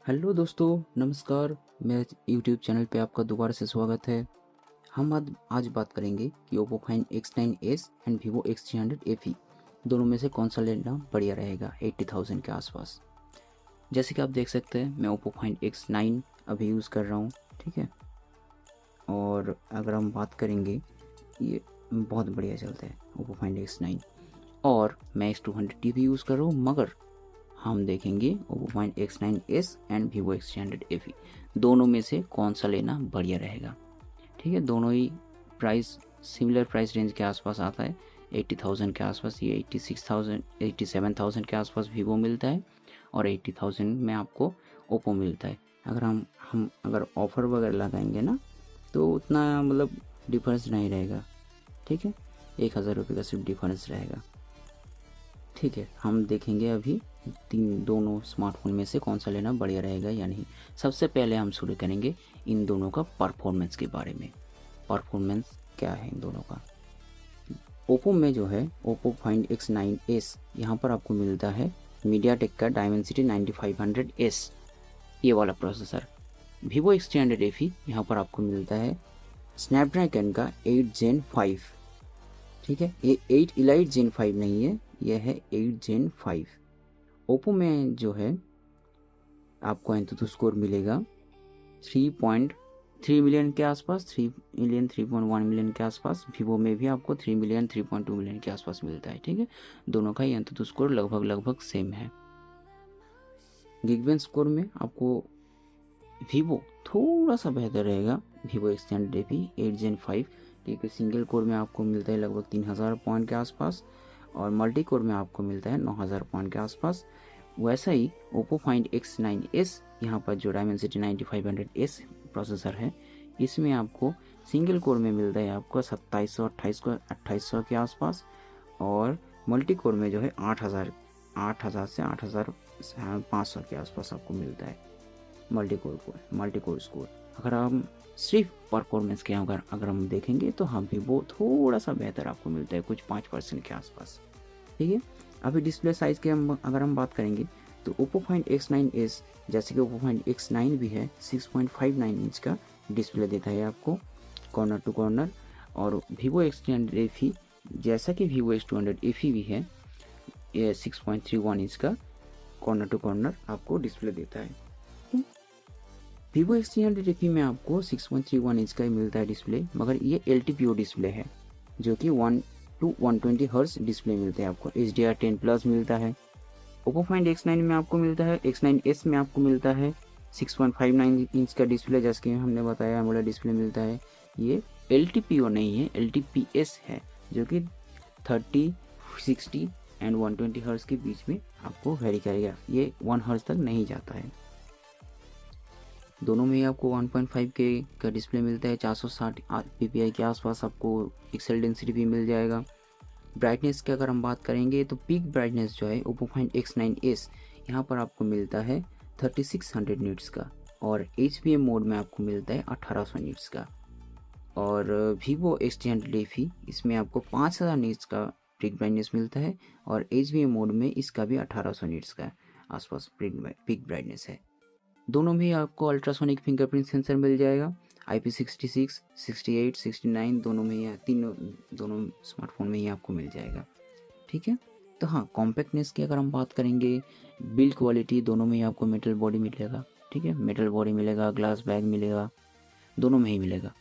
Hello दोस्तों, नमस्कार। मेरे यूट्यूब चैनल पे आपका दोबारा से स्वागत है। हम आज बात करेंगे कि Oppo find X9s and Vivo X300 FE दोनों में से कौन सा लेना बढ़िया रहेगा 80,000 के आसपास। जैसे कि आप देख सकते हैं, मैं ओप्पो फाइंड X9 अभी यूज़ कर रहा हूँ, ठीक है। और अगर हम बात करेंगे, ये बहुत बढ़िया चलता है ओप्पो फाइंड X9। और मैं X200 भी यूज़ कर रहा हूँ, मगर हम देखेंगे Oppo find X9s and Vivo X300 FE दोनों में से कौन सा लेना बढ़िया रहेगा, ठीक है। दोनों ही प्राइस सिमिलर प्राइस रेंज के आसपास आता है। 80,000 के आसपास, ये 86,000 87,000 के आसपास वीवो मिलता है और 80,000 में आपको ओप्पो मिलता है। अगर हम अगर ऑफ़र वगैरह लगाएंगे ना, तो उतना मतलब डिफरेंस नहीं रहेगा, ठीक है। 1,000 रुपये का सिर्फ डिफरेंस रहेगा, ठीक है। हम देखेंगे अभी दोनों स्मार्टफोन में से कौन सा लेना बढ़िया रहेगा या नहीं। सबसे पहले हम शुरू करेंगे इन दोनों का परफॉर्मेंस के बारे में। परफॉर्मेंस क्या है इन दोनों का। ओप्पो में जो है ओप्पो फाइंड X9s, यहाँ पर आपको मिलता है मीडियाटेक का डायमेंसिटी 9500S, ये वाला प्रोसेसर। वीवो X300 FE यहाँ पर आपको मिलता है स्नैपड्रैगन का 8 Gen 5, ठीक है। ये 8 Elite Gen 5 नहीं है, यह है 8 Gen 5। ओप्पो में जो है आपको एंतुतु स्कोर मिलेगा 3.3 मिलियन के आसपास, 3 मिलियन 3.1 मिलियन के आसपास। वीवो में भी आपको 3 मिलियन 3.2 मिलियन के आसपास मिलता है, ठीक है। दोनों का ही एंतुतु स्कोर लगभग सेम है। गिगबेंच स्कोर में आपको वीवो थोड़ा सा बेहतर रहेगा, वीवो X300 FE 8 Gen 5, क्योंकि सिंगल कोर में आपको मिलता है लगभग 3000 पॉइंट के आसपास और मल्टी कोर में आपको मिलता है 9000 पॉइंट के आसपास। वैसा ही ओप्पो फाइंड X9s, यहाँ पर जो डायमेंसिटी 9500S प्रोसेसर है, इसमें आपको सिंगल कोर में मिलता है आपको 2700 के आसपास और मल्टी कोर में जो है 8000 से 8500 के आसपास आपको मिलता है मल्टी कोर स्कोर। अगर हम सिर्फ परफॉर्मेंस के अगर हम देखेंगे तो हम भी वो थोड़ा सा बेहतर आपको मिलता है, कुछ 5% के आसपास, ठीक है। अभी डिस्प्ले साइज़ के अगर हम बात करेंगे तो ओप्पो फाइंड X9s, जैसे कि ओप्पो फाइंड X9 भी है, 6.59 इंच का डिस्प्ले देता है आपको कॉर्नर टू कॉर्नर। और वीवो X300 FE, जैसा कि वीवो X200 FE भी है, ये 6.31 इंच का कॉर्नर टू कॉर्नर आपको डिस्प्ले देता है। वीवो X300 FE में आपको 6.31 इंच का ही मिलता है डिस्प्ले, मगर ये LTPO डिस्प्ले है, जो कि 1 to 120 हर्ट्ज डिस्प्ले मिलते हैं आपको। HDR10+ मिलता है। ओप्पो फाइंड X9 में आपको मिलता है, X9s में आपको मिलता है 6.59 इंच का डिस्प्ले, जैसे कि हमने बताया एमोलेड डिस्प्ले मिलता है। ये LTPO नहीं है, LTPS है, जो कि 30, 60 एंड 120 हर्ट्ज के बीच में आपको वेरी करेगा, ये 1 हर्ट्ज तक नहीं जाता है। दोनों में ही आपको 1.5K का डिस्प्ले मिलता है, 460 ppi के आसपास आपको पिक्सल डेंसिटी भी मिल जाएगा। ब्राइटनेस की अगर हम बात करेंगे तो पीक ब्राइटनेस जो है ओप्पो फाइंड X9s, यहाँ पर आपको मिलता है 3600 निट्स का और HPM मोड में आपको मिलता है 1800 निट्स का। और वीवो X300 FE, इसमें आपको 5000 निट्स का पीक ब्राइटनेस मिलता है और HPM मोड में इसका भी 1800 निट्स का आसपास पीक ब्राइटनेस है। दोनों में ही आपको अल्ट्रासोनिक फिंगरप्रिंट सेंसर मिल जाएगा, IP66, 68, 69 दोनों में ही, दोनों स्मार्टफोन में ही आपको मिल जाएगा, ठीक है। तो हाँ, कॉम्पैक्टनेस की अगर हम बात करेंगे, बिल्ड क्वालिटी दोनों में ही आपको मेटल बॉडी मिलेगा, ठीक है। मेटल बॉडी मिलेगा, ग्लास बैग मिलेगा, दोनों में ही मिलेगा।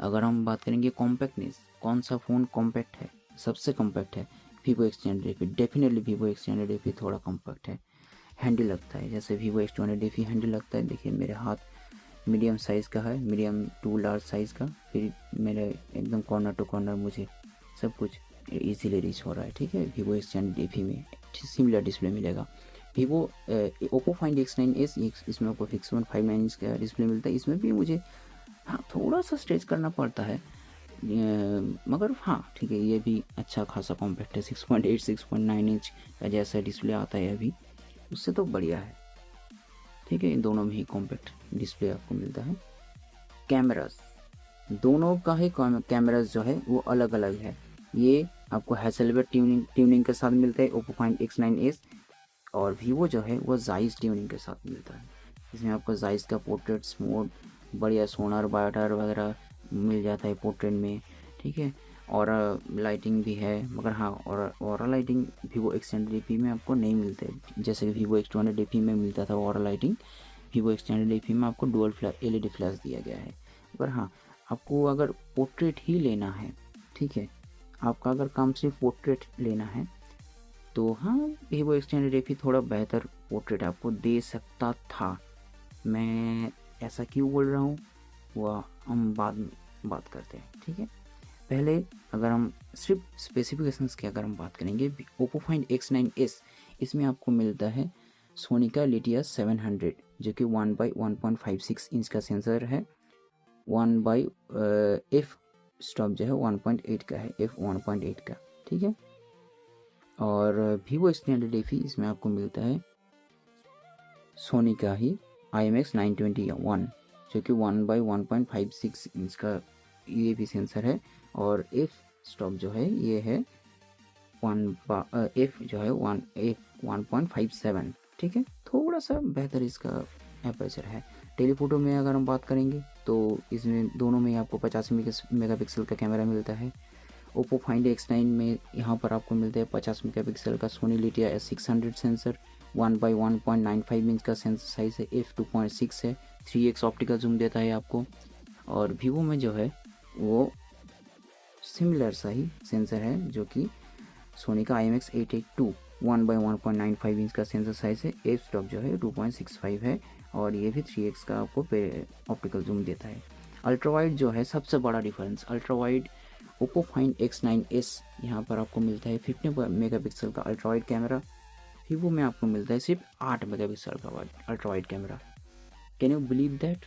अगर हम बात करेंगे कॉम्पैक्टनेस, कौन सा फ़ोन कॉम्पैक्ट है, सबसे कॉम्पैक्ट है Vivo X300 FE। Definitely Vivo X300 FE थोड़ा कॉम्पैक्ट है, हैंडी लगता है, जैसे वीवो X200 FE हैंडी लगता है। देखिए मेरे हाथ मीडियम साइज़ का है, मीडियम टू लार्ज साइज़ का, फिर मेरे एकदम कॉर्नर टू कॉर्नर मुझे सब कुछ इजीली रीच हो रहा है, ठीक है। वीवो X300 FE में सिमिलर डिस्प्ले मिलेगा। वीवो ओप्पो फाइंड X9s, इसमें आपको 6.59 इंच का डिस्प्ले मिलता है। इसमें भी मुझे हाँ थोड़ा सा स्ट्रेच करना पड़ता है, मगर हाँ ठीक है, ये भी अच्छा खासा कॉम्पैक्ट है। 6.8 6.9 इंच का जैसा डिस्प्ले आता है अभी, उससे तो बढ़िया है, ठीक है। इन दोनों में ही कॉम्पैक्ट डिस्प्ले आपको मिलता है। कैमरास, दोनों का ही कैमरास जो है वो अलग अलग है। ये आपको हैसेलब्लड ट्यूनिंग के साथ मिलता है ओप्पो फाइंड X9s, और वीवो जो है वो जाइस ट्यूनिंग के साथ मिलता है। इसमें आपको जाइस का पोर्ट्रेट्स मोड, बढ़िया सोनार बायोटार वगैरह मिल जाता है पोर्ट्रेट में, ठीक है। और लाइटिंग भी है, मगर हाँ और लाइटिंग वीवो एक्सटेंडेड एपी में आपको नहीं मिलता है, जैसे कि वीवो X200 एपी में मिलता था और लाइटिंग। वीवो एक्सटेंडेड एपी में आपको डुअल LED फ्लैश दिया गया है। मगर हाँ, आपको अगर पोर्ट्रेट ही लेना है, ठीक है, आपका अगर काम सिर्फ पोर्ट्रेट लेना है, तो हाँ वीवो एक्सटेंडेड एपी थोड़ा बेहतर पोर्ट्रेट आपको दे सकता था। मैं ऐसा क्यों बोल रहा हूँ वह हम बाद में बात करते हैं, ठीक है। पहले अगर हम सिर्फ स्पेसिफिकेशंस की अगर हम बात करेंगे, ओप्पो फाइंड X9s, इसमें आपको मिलता है सोनी का लिटिया 700, जो कि 1/1.56 इंच का सेंसर है, 1 f स्टॉप जो है 1.8 का है, f1.8 का, ठीक है। और वीवो एक्सटेंडेड एपी इसमें आपको मिलता है सोनी का ही IMX 920 जो कि 1/1.56 इंच का ये भी सेंसर है। और एफ स्टॉप जो है ये है एफ जो है 1.57, ठीक है। थोड़ा सा बेहतर इसका एपर्चर है। टेलीफोटो में अगर हम बात करेंगे तो इसमें दोनों में आपको 50 मेगापिक्सल का कैमरा मिलता है। ओप्पो फाइंड X9 में यहाँ पर आपको मिलता है 50 मेगापिक्सल का Sony Lytia S600 sensor, 1/1.95 inch का सेंसर साइज है, f2.6 है, 3x ऑप्टिकल जूम देता है आपको। और वीवो में जो है वो सिमिलर सा ही सेंसर है, जो कि सोनी का IMX 882, 1/1.95 इंच का सेंसर साइज है, एफ स्टॉप जो है 2.65 है, और ये भी 3x का आपको ऑप्टिकल जूम देता है। अल्ट्रा वाइड जो है सबसे बड़ा difference, ultra wide Oppo find X9s यहाँ पर आपको मिलता है 50 मेगापिक्सल का अल्ट्रा वाइड कैमरा। वीवो में आपको मिलता है सिर्फ 8 मेगापिक्सल का ultra wide camera. Can you believe that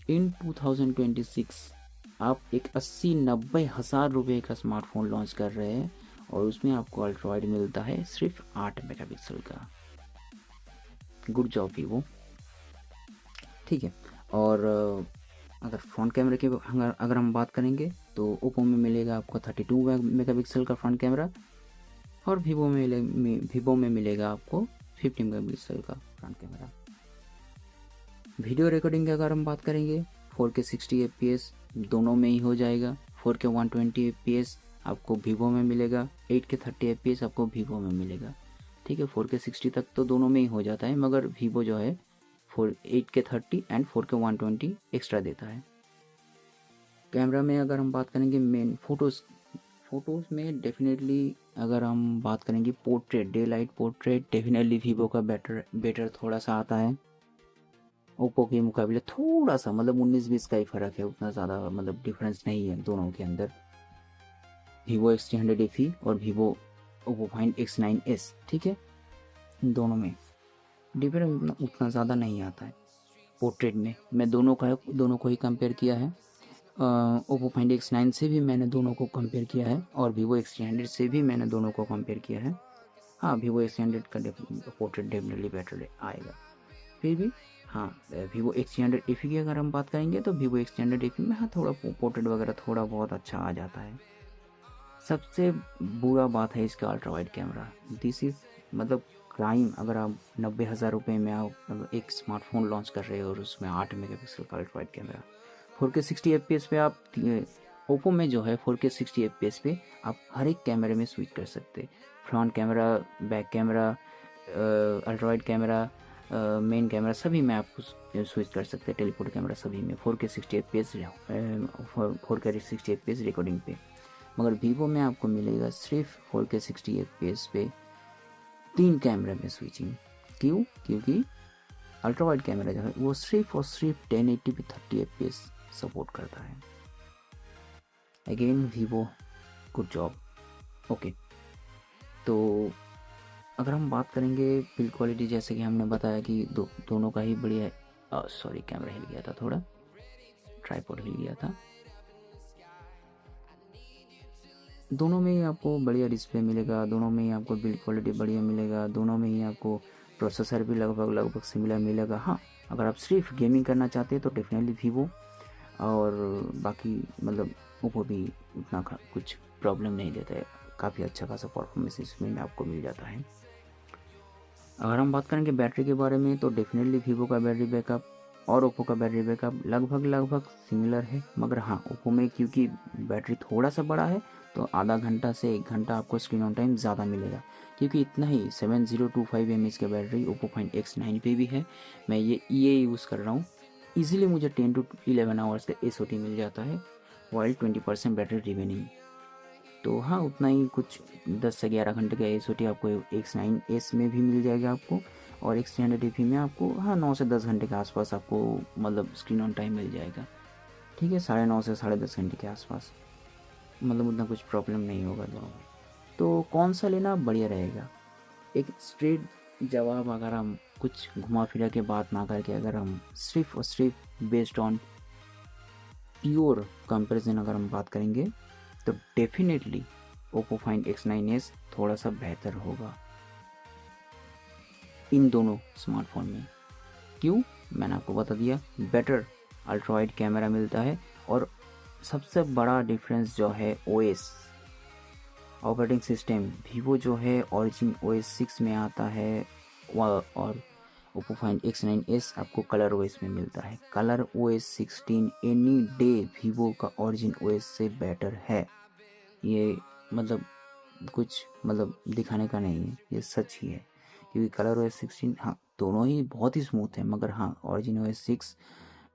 in 2026 आप एक 80-90 हज़ार रुपये का स्मार्टफोन लॉन्च कर रहे हैं और उसमें आपको अल्ट्रा वाइड मिलता है सिर्फ 8 मेगापिक्सल का। गुड जॉब वीवो, ठीक है। और अगर फ्रंट कैमरे की अगर हम बात करेंगे तो ओप्पो में मिलेगा आपको 32 मेगापिक्सल का फ्रंट कैमरा, और वीवो में मिलेगा आपको 50 मेगापिक्सल का फ्रंट कैमरा। वीडियो रिकॉर्डिंग की अगर हम बात करेंगे 4K 60 FPS दोनों में ही हो जाएगा। 4K 120 FPS आपको वीवो में मिलेगा, 8K 30 FPS आपको वीवो में मिलेगा, ठीक है। 4K 60 तक तो दोनों में ही हो जाता है, मगर वीवो जो है 8K 30 एंड 4K 120 एक्स्ट्रा देता है। कैमरा में अगर हम बात करेंगे मेन फोटोज़ में डेफिनेटली अगर हम बात करेंगे portrait, day light portrait definitely Vivo का बेटर थोड़ा सा आता है। ओप्पो के मुकाबले थोड़ा सा मतलब 19-20 का ही फ़र्क है, उतना ज़्यादा मतलब डिफरेंस नहीं है दोनों के अंदर, वीवो X300 FE और वीवो ओप्पो फाइंड X9s, ठीक है। दोनों में डिफरेंस उतना ज़्यादा नहीं आता है। पोर्ट्रेट में मैं दोनों को ही कंपेयर किया है। ओप्पो फाइंड X9 से भी मैंने दोनों को कंपेयर किया है, और वीवो X300 से भी मैंने दोनों को कंपेयर किया है। हाँ, वीवो X300 का पोर्ट्रेट डेफिनेटली बेटर आएगा। फिर भी हाँ, वीवो X300 FE की अगर हम बात करेंगे तो वीवो X300 FE में हाँ थोड़ा पोर्ट्रेट वगैरह थोड़ा बहुत अच्छा आ जाता है। सबसे बुरा बात है इसका ultra wide camera. This is मतलब क्राइम, अगर आप 90,000 रुपये में आप एक स्मार्टफोन लॉन्च कर रहे हो और उसमें 8 मेगापिक्सल का ultra wide camera. 4K 60 FPS पे आप ओप्पो में जो है 4K 60 FPS पे आप हर एक कैमरे में स्विच कर सकते, front camera, back camera, ultra wide camera, main camera सभी में आप स्विच कर सकते हैं। टेलीफोटो कैमरा सभी में 4K 60 FPS 4K 60 FPS recording पे। मगर वीवो में आपको मिलेगा सिर्फ 4K 60 FPS पे 3 कैमरे में स्विचिंग। क्यों? क्योंकि अल्ट्रा वाइड कैमरा जो है वो सिर्फ और सिर्फ 1080 पे 30 FPS सपोर्ट करता है। Again Vivo good job. Okay, तो अगर हम बात करेंगे बिल्ड क्वालिटी, जैसे कि हमने बताया कि दोनों का ही बढ़िया सॉरी कैमरा हिल गया था, थोड़ा ट्राइपॉड हिल गया था। दोनों में ही आपको बढ़िया डिस्प्ले मिलेगा, दोनों में ही आपको बिल्ड क्वालिटी बढ़िया मिलेगा, दोनों में ही आपको प्रोसेसर भी लगभग सिमिलर मिलेगा। हाँ, अगर आप सिर्फ गेमिंग करना चाहते हैं तो डेफिनेटली वीवो, और बाकी मतलब ओप्पो भी उतना कुछ प्रॉब्लम नहीं देता है, काफ़ी अच्छा खासा परफॉर्मेंस इसमें आपको मिल जाता है। अगर हम बात करेंगे बैटरी के बारे में तो डेफिनेटली वीवो का बैटरी बैकअप और ओप्पो का बैटरी बैकअप लगभग सिमिलर है, मगर हाँ ओप्पो में क्योंकि बैटरी थोड़ा सा बड़ा है तो आधा घंटा से 1 घंटा आपको स्क्रीन ऑन टाइम ज़्यादा मिलेगा, क्योंकि इतना ही 7025 mAh की बैटरी ओप्पो फाइंड X9 पे भी है। मैं ये यूज़ कर रहा हूँ, ईजिली मुझे 10 to 11 आवर्स का SOT मिल जाता है, वाइल 20% बैटरी रिमेनिंग। तो हाँ उतना ही कुछ 10 से 11 घंटे का SOT आपको X9s में भी मिल जाएगा आपको, और X300 में आपको हाँ 9 से 10 घंटे के आसपास आपको मतलब स्क्रीन ऑन टाइम मिल जाएगा। ठीक है, 9.5 से 10.5 घंटे के आसपास, मतलब उतना कुछ प्रॉब्लम नहीं होगा दोनों में। तो कौन सा लेना बढ़िया रहेगा, एक स्ट्रेट जवाब अगर हम कुछ घुमा फिरा के बात ना करके, अगर हम सिर्फ और सिर्फ बेस्ड ऑन प्योर कंपैरिजन अगर हम बात करेंगे तो डेफिनेटली ओप्पो फाइंड X9s थोड़ा सा बेहतर होगा इन दोनों स्मार्टफोन में। क्यों, मैंने आपको बता दिया, बेटर अल्ट्रा वाइड कैमरा मिलता है, और सबसे बड़ा डिफरेंस जो है OS ऑपरेटिंग सिस्टम, वीवो जो है ऑरिजिन OS 6 में आता है, और ओप्पो फाइंड X9s आपको कलर OS में मिलता है। Colour OS 16 any day Vivo का ऑरिजिन OS से बेटर है, ये मतलब कुछ मतलब दिखाने का नहीं है, ये सच ही है, क्योंकि कलर OS 16 हाँ दोनों ही बहुत ही स्मूथ है, मगर हाँ ऑरिजिन OS 6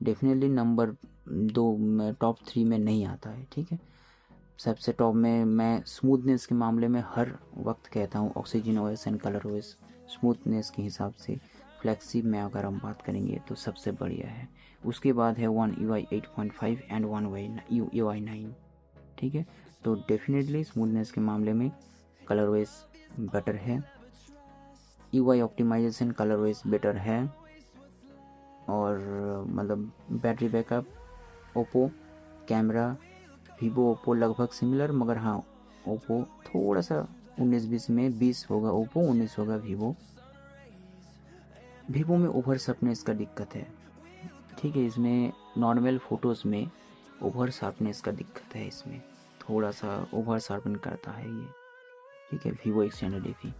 डेफिनेटली नंबर 2 में टॉप 3 में नहीं आता है। ठीक है, सबसे टॉप में मैं स्मूथनेस के मामले में हर वक्त कहता हूँ oxygen OS and colour OS smoothness के हिसाब से फ्लैगशिप में अगर हम बात करेंगे तो सबसे बढ़िया है। उसके बाद है One UI 8.5 and One UI 9। ठीक है, तो डेफिनेटली स्मूथनेस के मामले में कलर OS बेटर है, UI optimisation Color OS better है, और मतलब battery backup Oppo, camera Vivo Oppo लगभग सिमिलर, मगर हाँ ओप्पो थोड़ा सा 19-20 में 20 होगा ओप्पो, 19 होगा वीवो। वीवो में ओवर शार्पनेस का दिक्कत है। ठीक है, इसमें नॉर्मल फ़ोटोज़ में ओवर शार्पनेस का दिक्कत है, इसमें थोड़ा सा ओवर शार्पन करता है ये। ठीक है, वीवो X100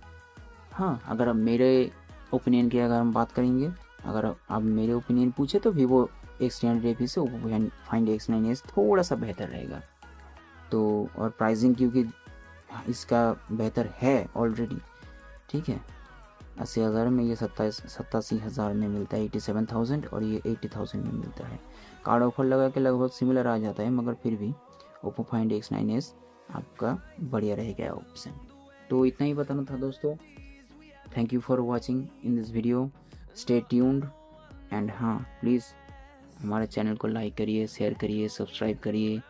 हाँ अगर आप मेरे ओपिनियन की अगर हम बात करेंगे, अगर आप मेरे ओपिनियन पूछे तो वीवो X100 से ओप्पो फाइंड X9s थोड़ा सा बेहतर रहेगा। तो और प्राइसिंग क्योंकि इसका बेहतर है ऑलरेडी, ठीक है 80,000 में, ये 87,000 में मिलता है 87,000, और ये 80,000 में मिलता है। कार्ड ऑफर लगा के लगभग सिमिलर आ जाता है, मगर फिर भी ओप्पो फाइंड X9s आपका बढ़िया रहेगा ऑप्शन। तो इतना ही बताना था दोस्तों। Thank you for watching in this video, stay tuned, and हाँ प्लीज़ हमारे चैनल को लाइक करिए, शेयर करिए, सब्सक्राइब करिए,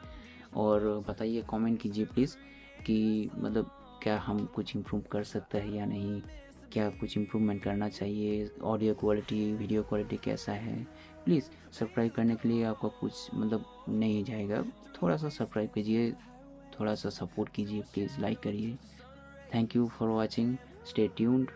और बताइए कमेंट कीजिए प्लीज़ कि मतलब क्या हम कुछ इम्प्रूव कर सकते हैं या नहीं, क्या कुछ इम्प्रूवमेंट करना चाहिए, ऑडियो क्वालिटी वीडियो क्वालिटी कैसा है। प्लीज़ सब्सक्राइब करने के लिए आपका कुछ मतलब नहीं जाएगा, थोड़ा सा सब्सक्राइब कीजिए, थोड़ा सा सपोर्ट कीजिए प्लीज़, लाइक करिए। Thank you for watching, stay tuned.